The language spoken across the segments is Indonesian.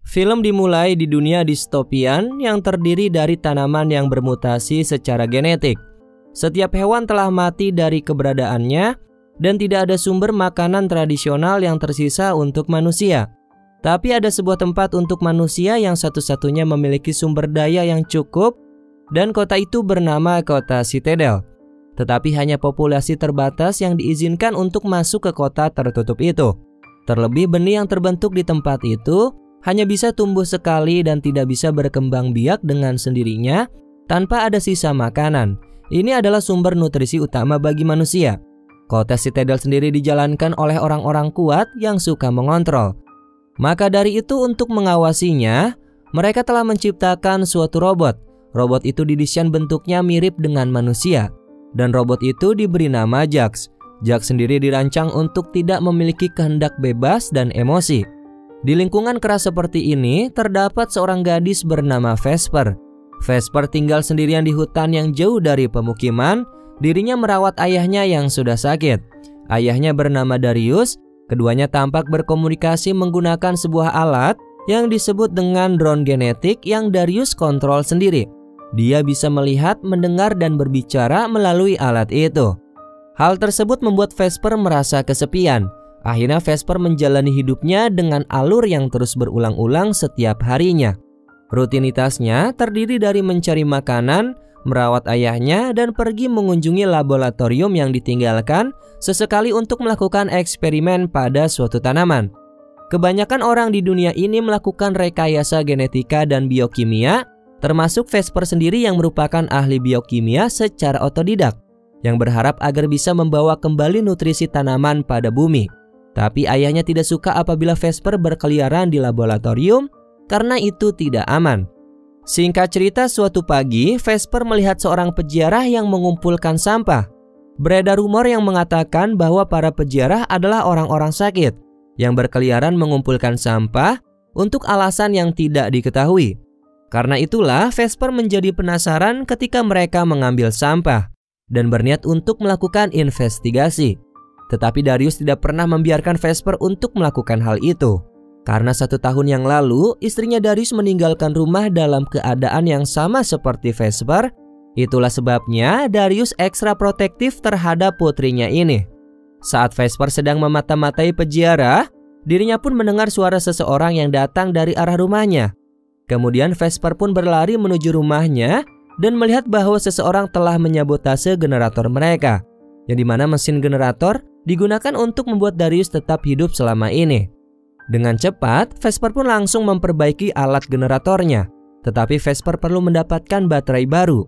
Film dimulai di dunia distopian yang terdiri dari tanaman yang bermutasi secara genetik. Setiap hewan telah mati dari keberadaannya dan tidak ada sumber makanan tradisional yang tersisa untuk manusia. Tapi ada sebuah tempat untuk manusia yang satu-satunya memiliki sumber daya yang cukup, dan kota itu bernama kota Citadel. Tetapi hanya populasi terbatas yang diizinkan untuk masuk ke kota tertutup itu. Terlebih benih yang terbentuk di tempat itu hanya bisa tumbuh sekali dan tidak bisa berkembang biak dengan sendirinya tanpa ada sisa makanan. Ini adalah sumber nutrisi utama bagi manusia. Kota Citadel sendiri dijalankan oleh orang-orang kuat yang suka mengontrol. Maka dari itu untuk mengawasinya, mereka telah menciptakan suatu robot. Robot itu didesain bentuknya mirip dengan manusia. Dan robot itu diberi nama Jax. Jax sendiri dirancang untuk tidak memiliki kehendak bebas dan emosi. Di lingkungan keras seperti ini, terdapat seorang gadis bernama Vesper. Vesper tinggal sendirian di hutan yang jauh dari pemukiman. Dirinya merawat ayahnya yang sudah sakit. Ayahnya bernama Darius. Keduanya tampak berkomunikasi menggunakan sebuah alat yang disebut dengan drone genetik yang Darius kontrol sendiri. Dia bisa melihat, mendengar, dan berbicara melalui alat itu. Hal tersebut membuat Vesper merasa kesepian. Akhirnya Vesper menjalani hidupnya dengan alur yang terus berulang-ulang setiap harinya. Rutinitasnya terdiri dari mencari makanan, merawat ayahnya, dan pergi mengunjungi laboratorium yang ditinggalkan sesekali untuk melakukan eksperimen pada suatu tanaman. Kebanyakan orang di dunia ini melakukan rekayasa genetika dan biokimia, termasuk Vesper sendiri yang merupakan ahli biokimia secara otodidak, yang berharap agar bisa membawa kembali nutrisi tanaman pada bumi. Tapi ayahnya tidak suka apabila Vesper berkeliaran di laboratorium karena itu tidak aman. Singkat cerita, suatu pagi Vesper melihat seorang peziarah yang mengumpulkan sampah. Beredar rumor yang mengatakan bahwa para peziarah adalah orang-orang sakit yang berkeliaran mengumpulkan sampah untuk alasan yang tidak diketahui. Karena itulah Vesper menjadi penasaran ketika mereka mengambil sampah dan berniat untuk melakukan investigasi. Tetapi Darius tidak pernah membiarkan Vesper untuk melakukan hal itu. Karena 1 tahun yang lalu, istrinya Darius meninggalkan rumah dalam keadaan yang sama seperti Vesper. Itulah sebabnya Darius ekstra protektif terhadap putrinya ini. Saat Vesper sedang memata-matai peziarah, dirinya pun mendengar suara seseorang yang datang dari arah rumahnya. Kemudian Vesper pun berlari menuju rumahnya dan melihat bahwa seseorang telah menyabotase generator mereka, yang dimana mesin generator digunakan untuk membuat Darius tetap hidup selama ini. Dengan cepat, Vesper pun langsung memperbaiki alat generatornya. Tetapi Vesper perlu mendapatkan baterai baru.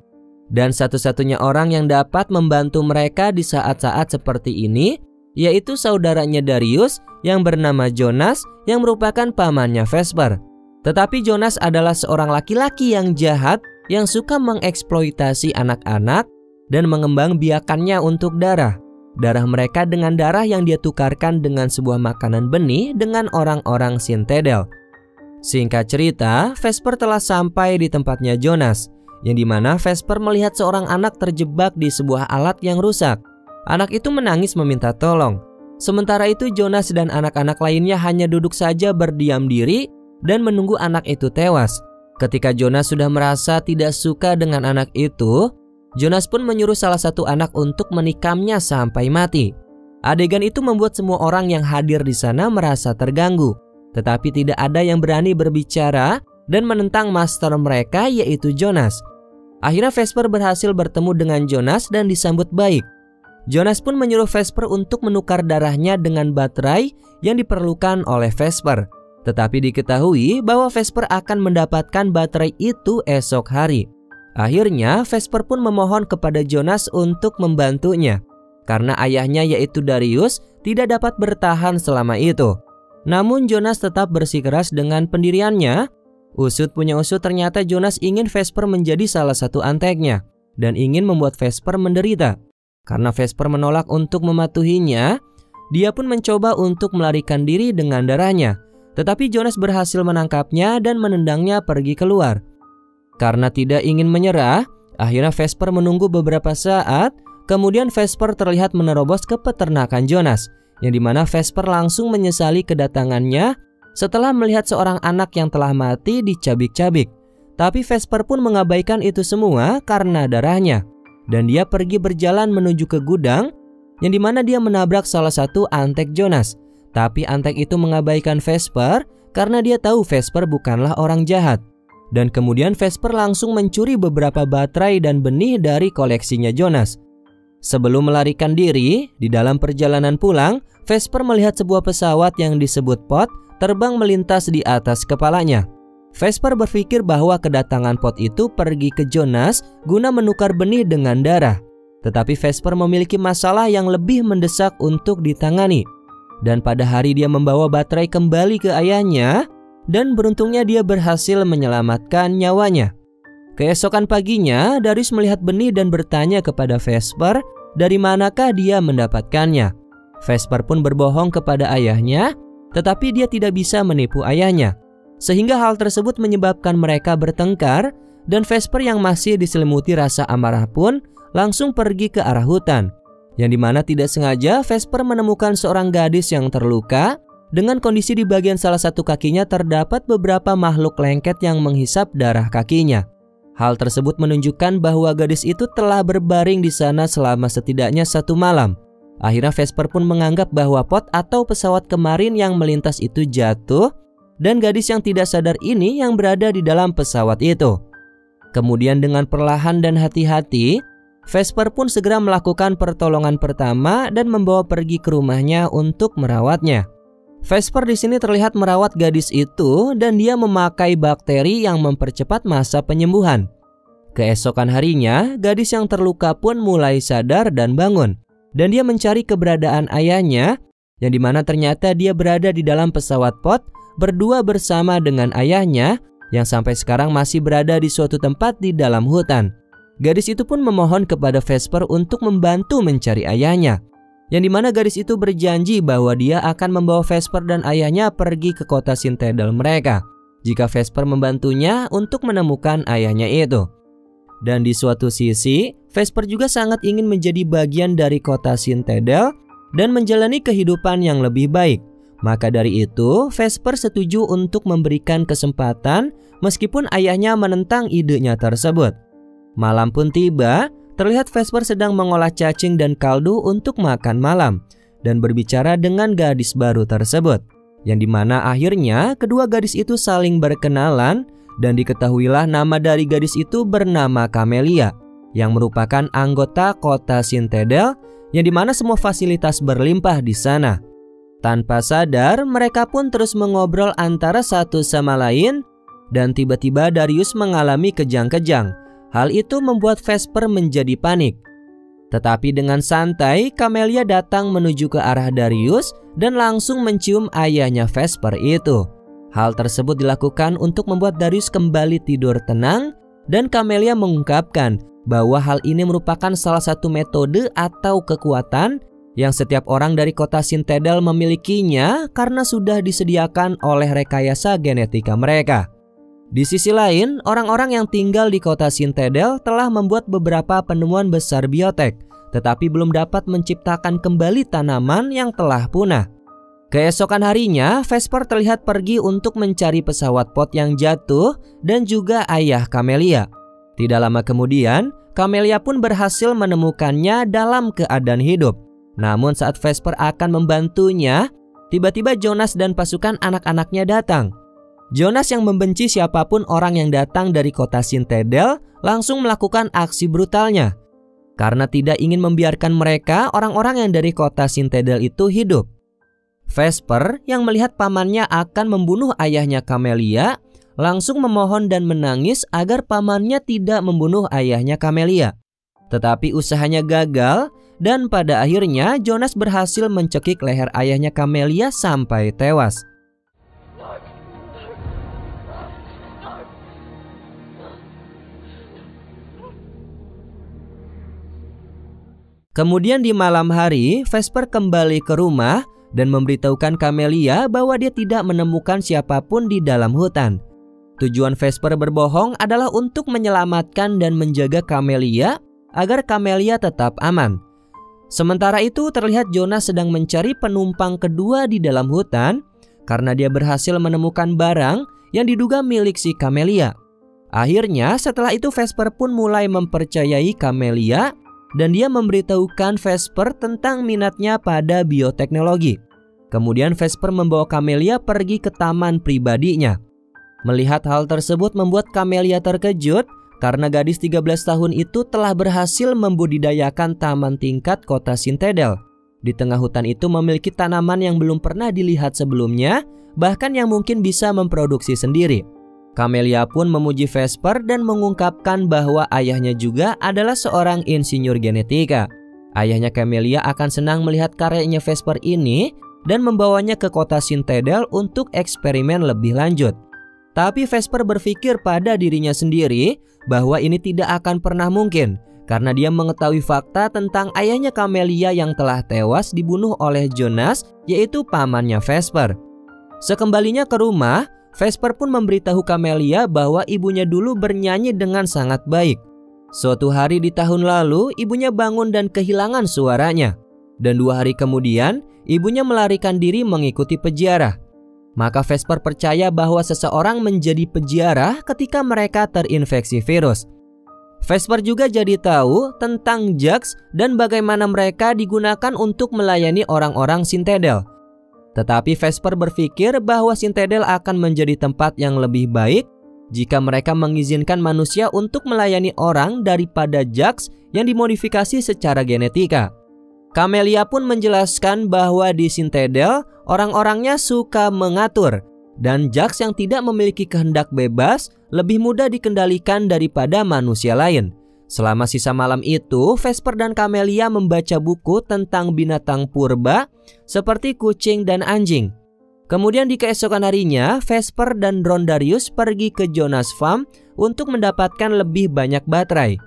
Dan satu-satunya orang yang dapat membantu mereka di saat-saat seperti ini, yaitu saudaranya Darius yang bernama Jonas, yang merupakan pamannya Vesper. Tetapi Jonas adalah seorang laki-laki yang jahat yang suka mengeksploitasi anak-anak dan mengembangbiakannya untuk darah. Darah mereka dengan darah yang dia tukarkan dengan sebuah makanan benih dengan orang-orang Citadel. Singkat cerita, Vesper telah sampai di tempatnya Jonas, yang dimana Vesper melihat seorang anak terjebak di sebuah alat yang rusak. Anak itu menangis meminta tolong. Sementara itu Jonas dan anak-anak lainnya hanya duduk saja berdiam diri dan menunggu anak itu tewas. Ketika Jonas sudah merasa tidak suka dengan anak itu, Jonas pun menyuruh salah satu anak untuk menikamnya sampai mati. Adegan itu membuat semua orang yang hadir di sana merasa terganggu. Tetapi tidak ada yang berani berbicara dan menentang master mereka, yaitu Jonas. Akhirnya Vesper berhasil bertemu dengan Jonas dan disambut baik. Jonas pun menyuruh Vesper untuk menukar darahnya dengan baterai yang diperlukan oleh Vesper. Tetapi diketahui bahwa Vesper akan mendapatkan baterai itu esok hari. Akhirnya Vesper pun memohon kepada Jonas untuk membantunya, karena ayahnya yaitu Darius tidak dapat bertahan selama itu. Namun Jonas tetap bersikeras dengan pendiriannya. Usut punya usut, ternyata Jonas ingin Vesper menjadi salah satu anteknya dan ingin membuat Vesper menderita. Karena Vesper menolak untuk mematuhinya, dia pun mencoba untuk melarikan diri dengan darahnya. Tetapi Jonas berhasil menangkapnya dan menendangnya pergi keluar. Karena tidak ingin menyerah, akhirnya Vesper menunggu beberapa saat. Kemudian Vesper terlihat menerobos ke peternakan Jonas, yang dimana Vesper langsung menyesali kedatangannya setelah melihat seorang anak yang telah mati dicabik-cabik. Tapi Vesper pun mengabaikan itu semua karena darahnya. Dan dia pergi berjalan menuju ke gudang, yang dimana dia menabrak salah satu antek Jonas. Tapi antek itu mengabaikan Vesper karena dia tahu Vesper bukanlah orang jahat. Dan kemudian Vesper langsung mencuri beberapa baterai dan benih dari koleksinya Jonas. Sebelum melarikan diri, di dalam perjalanan pulang, Vesper melihat sebuah pesawat yang disebut Pod terbang melintas di atas kepalanya. Vesper berpikir bahwa kedatangan Pod itu pergi ke Jonas guna menukar benih dengan darah. Tetapi Vesper memiliki masalah yang lebih mendesak untuk ditangani. Dan pada hari dia membawa baterai kembali ke ayahnya, dan beruntungnya dia berhasil menyelamatkan nyawanya. Keesokan paginya, Darius melihat benih dan bertanya kepada Vesper dari manakah dia mendapatkannya. Vesper pun berbohong kepada ayahnya, tetapi dia tidak bisa menipu ayahnya. Sehingga hal tersebut menyebabkan mereka bertengkar, dan Vesper yang masih diselimuti rasa amarah pun langsung pergi ke arah hutan. Yang dimana tidak sengaja Vesper menemukan seorang gadis yang terluka. Dengan kondisi di bagian salah satu kakinya terdapat beberapa makhluk lengket yang menghisap darah kakinya. Hal tersebut menunjukkan bahwa gadis itu telah berbaring di sana selama setidaknya 1 malam. Akhirnya Vesper pun menganggap bahwa Pod atau pesawat kemarin yang melintas itu jatuh, dan gadis yang tidak sadar ini yang berada di dalam pesawat itu. Kemudian dengan perlahan dan hati-hati, Vesper pun segera melakukan pertolongan pertama dan membawa pergi ke rumahnya untuk merawatnya. Vesper di sini terlihat merawat gadis itu dan dia memakai bakteri yang mempercepat masa penyembuhan. Keesokan harinya, gadis yang terluka pun mulai sadar dan bangun. Dan dia mencari keberadaan ayahnya, yang dimana ternyata dia berada di dalam pesawat Pod berdua bersama dengan ayahnya yang sampai sekarang masih berada di suatu tempat di dalam hutan. Gadis itu pun memohon kepada Vesper untuk membantu mencari ayahnya, yang dimana gadis itu berjanji bahwa dia akan membawa Vesper dan ayahnya pergi ke kota Citadel mereka jika Vesper membantunya untuk menemukan ayahnya itu. Dan di suatu sisi, Vesper juga sangat ingin menjadi bagian dari kota Citadel dan menjalani kehidupan yang lebih baik. Maka dari itu, Vesper setuju untuk memberikan kesempatan meskipun ayahnya menentang idenya tersebut. Malam pun tiba, terlihat Vesper sedang mengolah cacing dan kaldu untuk makan malam dan berbicara dengan gadis baru tersebut, yang dimana akhirnya kedua gadis itu saling berkenalan dan diketahuilah nama dari gadis itu bernama Camelia, yang merupakan anggota kota Citadel, yang dimana semua fasilitas berlimpah di sana. Tanpa sadar, mereka pun terus mengobrol antara satu sama lain, dan tiba-tiba Darius mengalami kejang-kejang. Hal itu membuat Vesper menjadi panik. Tetapi dengan santai, Camelia datang menuju ke arah Darius dan langsung mencium ayahnya Vesper itu. Hal tersebut dilakukan untuk membuat Darius kembali tidur tenang, dan Camelia mengungkapkan bahwa hal ini merupakan salah satu metode atau kekuatan yang setiap orang dari kota Citadel memilikinya karena sudah disediakan oleh rekayasa genetika mereka. Di sisi lain, orang-orang yang tinggal di kota Citadel telah membuat beberapa penemuan besar biotek, tetapi belum dapat menciptakan kembali tanaman yang telah punah. Keesokan harinya, Vesper terlihat pergi untuk mencari pesawat Pod yang jatuh dan juga ayah Camelia. Tidak lama kemudian, Camelia pun berhasil menemukannya dalam keadaan hidup. Namun saat Vesper akan membantunya, tiba-tiba Jonas dan pasukan anak-anaknya datang. Jonas yang membenci siapapun orang yang datang dari kota Citadel langsung melakukan aksi brutalnya. Karena tidak ingin membiarkan mereka, orang-orang yang dari kota Citadel itu hidup. Vesper yang melihat pamannya akan membunuh ayahnya Camelia langsung memohon dan menangis agar pamannya tidak membunuh ayahnya Camelia. Tetapi usahanya gagal dan pada akhirnya Jonas berhasil mencekik leher ayahnya Camelia sampai tewas. Kemudian di malam hari, Vesper kembali ke rumah dan memberitahukan Camelia bahwa dia tidak menemukan siapapun di dalam hutan. Tujuan Vesper berbohong adalah untuk menyelamatkan dan menjaga Camelia agar Camelia tetap aman. Sementara itu terlihat Jonas sedang mencari penumpang kedua di dalam hutan karena dia berhasil menemukan barang yang diduga milik si Camelia. Akhirnya setelah itu Vesper pun mulai mempercayai Camelia dan dia memberitahukan Vesper tentang minatnya pada bioteknologi. Kemudian Vesper membawa Camelia pergi ke taman pribadinya. Melihat hal tersebut membuat Camelia terkejut karena gadis 13 tahun itu telah berhasil membudidayakan taman tingkat kota Citadel. Di tengah hutan itu memiliki tanaman yang belum pernah dilihat sebelumnya, bahkan yang mungkin bisa memproduksi sendiri. Camelia pun memuji Vesper dan mengungkapkan bahwa ayahnya juga adalah seorang insinyur genetika. Ayahnya Camelia akan senang melihat karyanya Vesper ini dan membawanya ke kota Citadel untuk eksperimen lebih lanjut. Tapi Vesper berpikir pada dirinya sendiri bahwa ini tidak akan pernah mungkin karena dia mengetahui fakta tentang ayahnya Camelia yang telah tewas dibunuh oleh Jonas, yaitu pamannya Vesper. Sekembalinya ke rumah, Vesper pun memberitahu Camelia bahwa ibunya dulu bernyanyi dengan sangat baik. Suatu hari di tahun lalu, ibunya bangun dan kehilangan suaranya. Dan 2 hari kemudian, ibunya melarikan diri mengikuti peziarah. Maka Vesper percaya bahwa seseorang menjadi peziarah ketika mereka terinfeksi virus. Vesper juga jadi tahu tentang Jax dan bagaimana mereka digunakan untuk melayani orang-orang Citadel. Tetapi Vesper berpikir bahwa Citadel akan menjadi tempat yang lebih baik jika mereka mengizinkan manusia untuk melayani orang daripada Jax yang dimodifikasi secara genetika. Camelia pun menjelaskan bahwa di Citadel orang-orangnya suka mengatur dan Jax yang tidak memiliki kehendak bebas lebih mudah dikendalikan daripada manusia lain. Selama sisa malam itu, Vesper dan Camelia membaca buku tentang binatang purba seperti kucing dan anjing. Kemudian di keesokan harinya, Vesper dan Drondarius pergi ke Jonas Farm untuk mendapatkan lebih banyak baterai.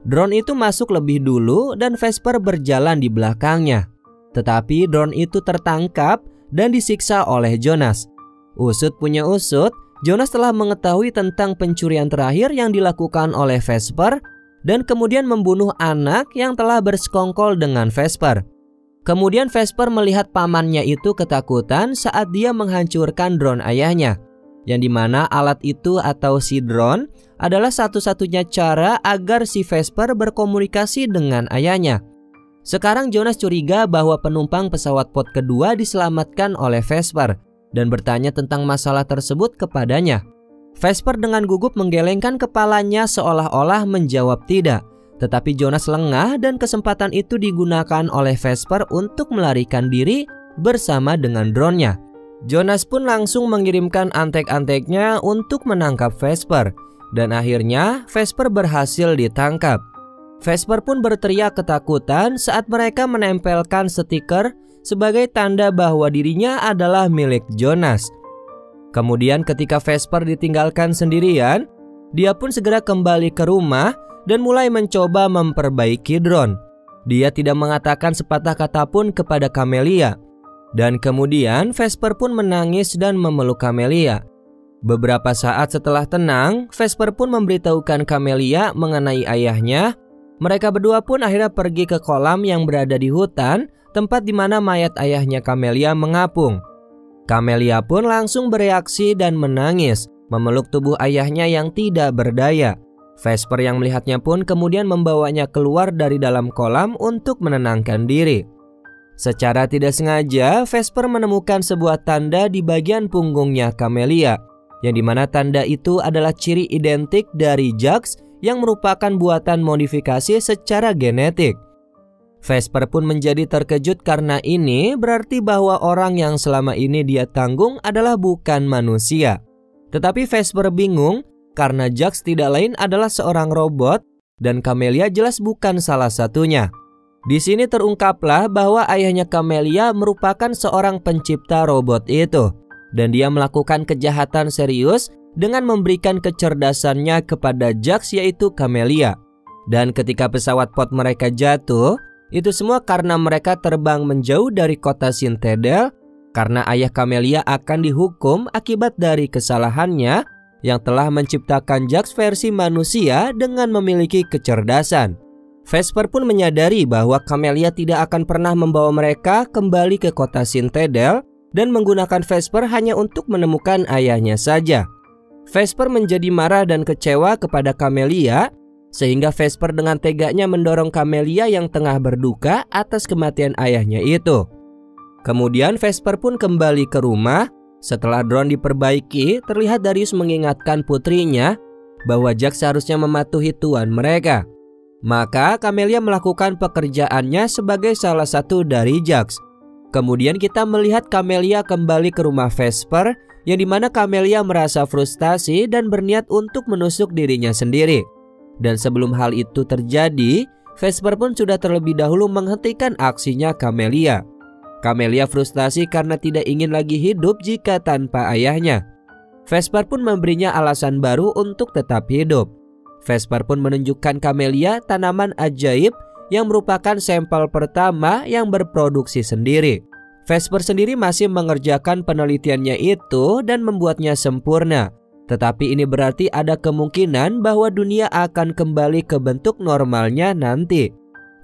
Drone itu masuk lebih dulu dan Vesper berjalan di belakangnya. Tetapi drone itu tertangkap dan disiksa oleh Jonas. Usut punya usut, Jonas telah mengetahui tentang pencurian terakhir yang dilakukan oleh Vesper dan kemudian membunuh anak yang telah bersekongkol dengan Vesper. Kemudian Vesper melihat pamannya itu ketakutan saat dia menghancurkan drone ayahnya, yang dimana alat itu atau si drone adalah satu-satunya cara agar si Vesper berkomunikasi dengan ayahnya. Sekarang Jonas curiga bahwa penumpang pesawat pod kedua diselamatkan oleh Vesper dan bertanya tentang masalah tersebut kepadanya. Vesper dengan gugup menggelengkan kepalanya seolah-olah menjawab tidak. Tetapi Jonas lengah dan kesempatan itu digunakan oleh Vesper untuk melarikan diri bersama dengan drone-nya. Jonas pun langsung mengirimkan antek-anteknya untuk menangkap Vesper. Dan akhirnya Vesper berhasil ditangkap. Vesper pun berteriak ketakutan saat mereka menempelkan stiker sebagai tanda bahwa dirinya adalah milik Jonas. Kemudian ketika Vesper ditinggalkan sendirian, dia pun segera kembali ke rumah dan mulai mencoba memperbaiki drone. Dia tidak mengatakan sepatah kata pun kepada Camelia. Dan kemudian Vesper pun menangis dan memeluk Camelia. Beberapa saat setelah tenang, Vesper pun memberitahukan Camelia mengenai ayahnya. Mereka berdua pun akhirnya pergi ke kolam yang berada di hutan, tempat di mana mayat ayahnya Camelia mengapung. Camelia pun langsung bereaksi dan menangis, memeluk tubuh ayahnya yang tidak berdaya. Vesper yang melihatnya pun kemudian membawanya keluar dari dalam kolam untuk menenangkan diri. Secara tidak sengaja, Vesper menemukan sebuah tanda di bagian punggungnya Camelia, yang dimana tanda itu adalah ciri identik dari Jax yang merupakan buatan modifikasi secara genetik. Vesper pun menjadi terkejut karena ini berarti bahwa orang yang selama ini dia tanggung adalah bukan manusia. Tetapi Vesper bingung karena Jax tidak lain adalah seorang robot dan Camelia jelas bukan salah satunya. Di sini terungkaplah bahwa ayahnya Camelia merupakan seorang pencipta robot itu. Dan dia melakukan kejahatan serius dengan memberikan kecerdasannya kepada Jax yaitu Camelia. Dan ketika pesawat pod mereka jatuh, itu semua karena mereka terbang menjauh dari kota Citadel karena ayah Camelia akan dihukum akibat dari kesalahannya yang telah menciptakan Jax versi manusia dengan memiliki kecerdasan. Vesper pun menyadari bahwa Camelia tidak akan pernah membawa mereka kembali ke kota Citadel dan menggunakan Vesper hanya untuk menemukan ayahnya saja. Vesper menjadi marah dan kecewa kepada Camelia, sehingga Vesper dengan teganya mendorong Camelia yang tengah berduka atas kematian ayahnya itu. Kemudian Vesper pun kembali ke rumah. Setelah drone diperbaiki, terlihat Darius mengingatkan putrinya bahwa Jack seharusnya mematuhi tuan mereka. Maka Camelia melakukan pekerjaannya sebagai salah satu dari Jax. Kemudian kita melihat Camelia kembali ke rumah Vesper, yang dimana Camelia merasa frustasi dan berniat untuk menusuk dirinya sendiri. Dan sebelum hal itu terjadi, Vesper pun sudah terlebih dahulu menghentikan aksinya Camelia. Camelia frustasi karena tidak ingin lagi hidup jika tanpa ayahnya. Vesper pun memberinya alasan baru untuk tetap hidup. Vesper pun menunjukkan Camelia tanaman ajaib yang merupakan sampel pertama yang berproduksi sendiri. Vesper sendiri masih mengerjakan penelitiannya itu dan membuatnya sempurna. Tetapi ini berarti ada kemungkinan bahwa dunia akan kembali ke bentuk normalnya nanti.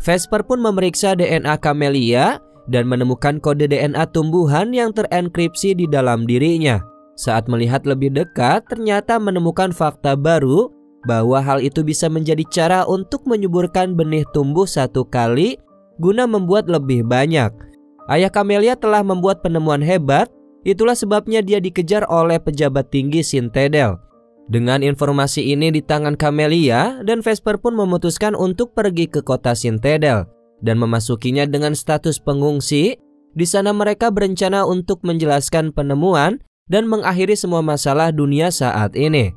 Vesper pun memeriksa DNA Camelia dan menemukan kode DNA tumbuhan yang terenkripsi di dalam dirinya. Saat melihat lebih dekat, ternyata menemukan fakta baru bahwa hal itu bisa menjadi cara untuk menyuburkan benih tumbuh satu kali guna membuat lebih banyak. Ayah Camelia telah membuat penemuan hebat, itulah sebabnya dia dikejar oleh pejabat tinggi Citadel. Dengan informasi ini di tangan Camelia, dan Vesper pun memutuskan untuk pergi ke kota Citadel dan memasukinya dengan status pengungsi. Di sana mereka berencana untuk menjelaskan penemuan dan mengakhiri semua masalah dunia saat ini.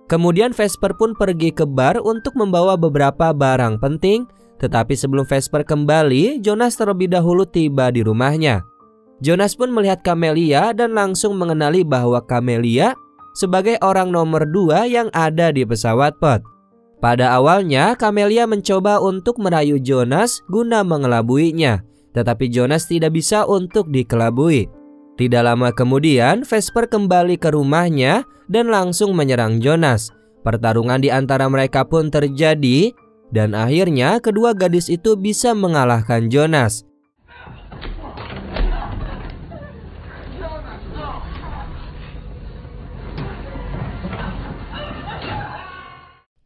Kemudian Vesper pun pergi ke bar untuk membawa beberapa barang penting, tetapi sebelum Vesper kembali, Jonas terlebih dahulu tiba di rumahnya. Jonas pun melihat Camelia dan langsung mengenali bahwa Camelia sebagai orang nomor 2 yang ada di pesawat Pod. Pada awalnya, Camelia mencoba untuk merayu Jonas guna mengelabuinya, tetapi Jonas tidak bisa untuk dikelabui. Tidak lama kemudian, Vesper kembali ke rumahnya dan langsung menyerang Jonas. Pertarungan di antara mereka pun terjadi, dan akhirnya kedua gadis itu bisa mengalahkan Jonas.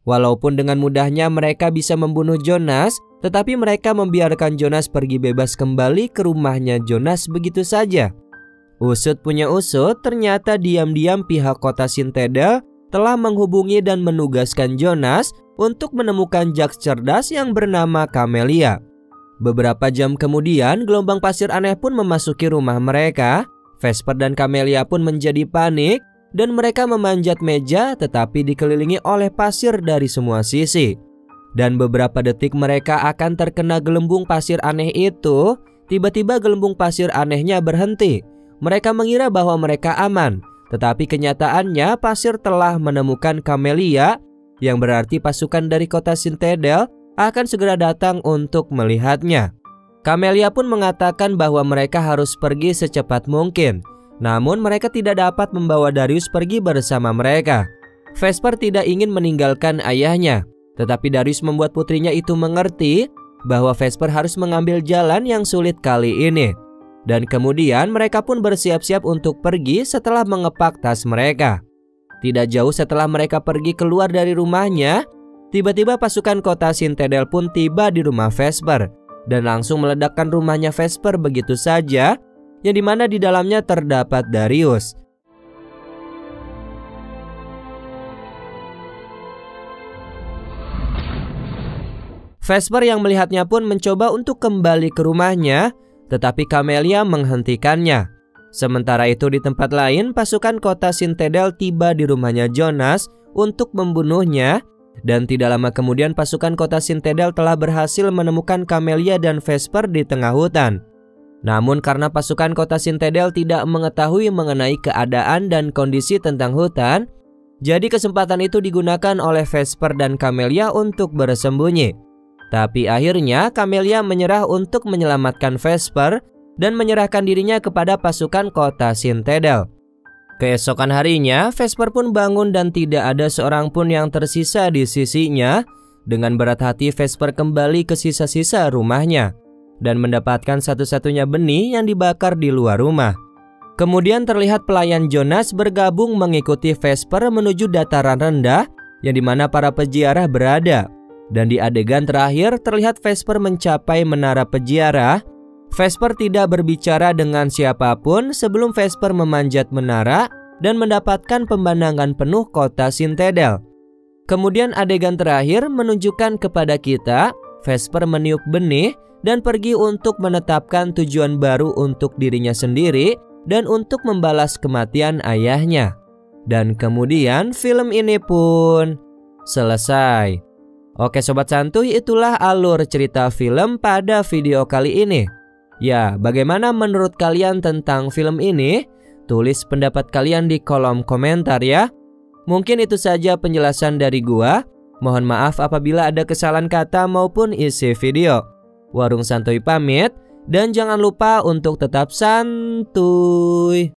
Walaupun dengan mudahnya mereka bisa membunuh Jonas, tetapi mereka membiarkan Jonas pergi bebas kembali ke rumahnya Jonas begitu saja. Usut punya usut, ternyata diam-diam pihak kota Citadel telah menghubungi dan menugaskan Jonas untuk menemukan Jax cerdas yang bernama Camelia. Beberapa jam kemudian, gelombang pasir aneh pun memasuki rumah mereka. Vesper dan Camelia pun menjadi panik dan mereka memanjat meja tetapi dikelilingi oleh pasir dari semua sisi. Dan beberapa detik mereka akan terkena gelembung pasir aneh itu. Tiba-tiba gelembung pasir anehnya berhenti. Mereka mengira bahwa mereka aman, tetapi kenyataannya pasir telah menemukan Camelia, yang berarti pasukan dari kota Citadel akan segera datang untuk melihatnya. Camelia pun mengatakan bahwa mereka harus pergi secepat mungkin, namun mereka tidak dapat membawa Darius pergi bersama mereka. Vesper tidak ingin meninggalkan ayahnya, tetapi Darius membuat putrinya itu mengerti bahwa Vesper harus mengambil jalan yang sulit kali ini. Dan kemudian mereka pun bersiap-siap untuk pergi setelah mengepak tas mereka. Tidak jauh setelah mereka pergi keluar dari rumahnya, tiba-tiba pasukan kota Citadel pun tiba di rumah Vesper dan langsung meledakkan rumahnya Vesper begitu saja, yang dimana di dalamnya terdapat Darius. Vesper yang melihatnya pun mencoba untuk kembali ke rumahnya, tetapi Camelia menghentikannya. Sementara itu di tempat lain, pasukan kota Citadel tiba di rumahnya Jonas untuk membunuhnya, dan tidak lama kemudian pasukan kota Citadel telah berhasil menemukan Camelia dan Vesper di tengah hutan. Namun karena pasukan kota Citadel tidak mengetahui mengenai keadaan dan kondisi tentang hutan, jadi kesempatan itu digunakan oleh Vesper dan Camelia untuk bersembunyi. Tapi akhirnya Camelia menyerah untuk menyelamatkan Vesper dan menyerahkan dirinya kepada pasukan kota Citadel. Keesokan harinya, Vesper pun bangun dan tidak ada seorang pun yang tersisa di sisinya. Dengan berat hati, Vesper kembali ke sisa-sisa rumahnya dan mendapatkan satu-satunya benih yang dibakar di luar rumah. Kemudian terlihat pelayan Jonas bergabung mengikuti Vesper menuju dataran rendah yang dimana para peziarah berada. Dan di adegan terakhir terlihat Vesper mencapai menara peziarah. Vesper tidak berbicara dengan siapapun sebelum Vesper memanjat menara dan mendapatkan pemandangan penuh kota Sintedel. Kemudian adegan terakhir menunjukkan kepada kita Vesper meniup benih dan pergi untuk menetapkan tujuan baru untuk dirinya sendiri dan untuk membalas kematian ayahnya. Dan kemudian film ini pun selesai. Oke Sobat Santuy, itulah alur cerita film pada video kali ini. Ya, bagaimana menurut kalian tentang film ini? Tulis pendapat kalian di kolom komentar ya. Mungkin itu saja penjelasan dari gua. Mohon maaf apabila ada kesalahan kata maupun isi video. Warung Santuy pamit. Dan jangan lupa untuk tetap santuy.